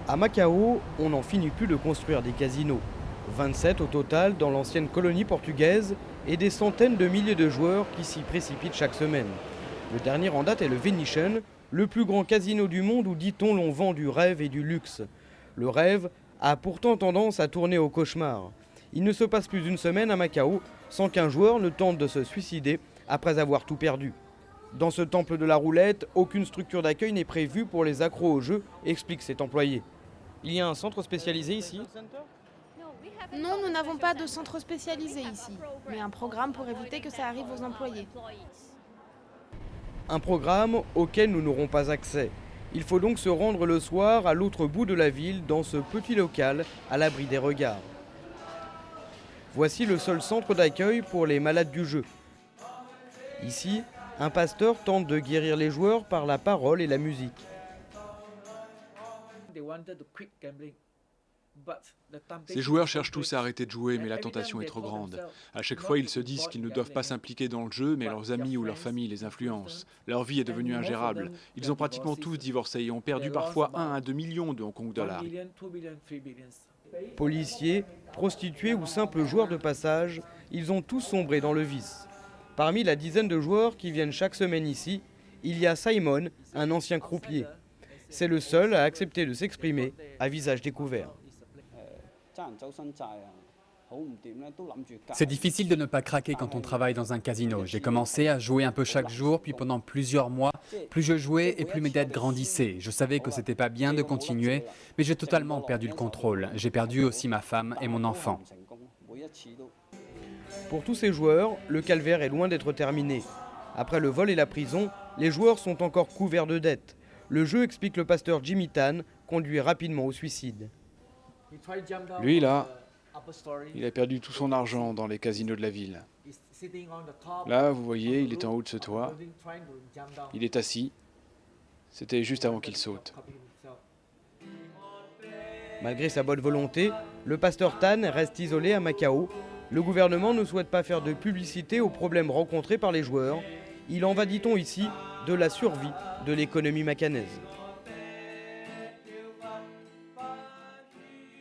À Macao, on n'en finit plus de construire des casinos. 27 au total dans l'ancienne colonie portugaise et des centaines de milliers de joueurs qui s'y précipitent chaque semaine. Le dernier en date est le Venetian, le plus grand casino du monde où, dit-on, l'on vend du rêve et du luxe. Le rêve a pourtant tendance à tourner au cauchemar. Il ne se passe plus d'une semaine à Macao sans qu'un joueur ne tente de se suicider après avoir tout perdu. Dans ce temple de la roulette, aucune structure d'accueil n'est prévue pour les accros au jeu, explique cet employé. Il y a un centre spécialisé ici? Non, nous n'avons pas de centre spécialisé ici, mais un programme pour éviter que ça arrive aux employés. Un programme auquel nous n'aurons pas accès. Il faut donc se rendre le soir à l'autre bout de la ville, dans ce petit local, à l'abri des regards. Voici le seul centre d'accueil pour les malades du jeu. Ici, un pasteur tente de guérir les joueurs par la parole et la musique. Ces joueurs cherchent tous à arrêter de jouer, mais la tentation est trop grande. À chaque fois, ils se disent qu'ils ne doivent pas s'impliquer dans le jeu, mais leurs amis ou leur famille les influencent. Leur vie est devenue ingérable. Ils ont pratiquement tous divorcé et ont perdu parfois 1 à 2 millions de Hong Kong dollars. Policiers, prostituées ou simples joueurs de passage, ils ont tous sombré dans le vice. Parmi la dizaine de joueurs qui viennent chaque semaine ici, il y a Simon, un ancien croupier. C'est le seul à accepter de s'exprimer à visage découvert. C'est difficile de ne pas craquer quand on travaille dans un casino. J'ai commencé à jouer un peu chaque jour, puis pendant plusieurs mois, plus je jouais et plus mes dettes grandissaient. Je savais que c'était pas bien de continuer, mais j'ai totalement perdu le contrôle. J'ai perdu aussi ma femme et mon enfant. Pour tous ces joueurs, le calvaire est loin d'être terminé. Après le vol et la prison, les joueurs sont encore couverts de dettes. Le jeu, explique le pasteur Jimmy Tan, conduit rapidement au suicide. Lui, là, il a perdu tout son argent dans les casinos de la ville. Là, vous voyez, il est en haut de ce toit. Il est assis. C'était juste avant qu'il saute. Malgré sa bonne volonté, le pasteur Tan reste isolé à Macao. Le gouvernement ne souhaite pas faire de publicité aux problèmes rencontrés par les joueurs. Il en va, dit-on ici, de la survie de l'économie macanaise.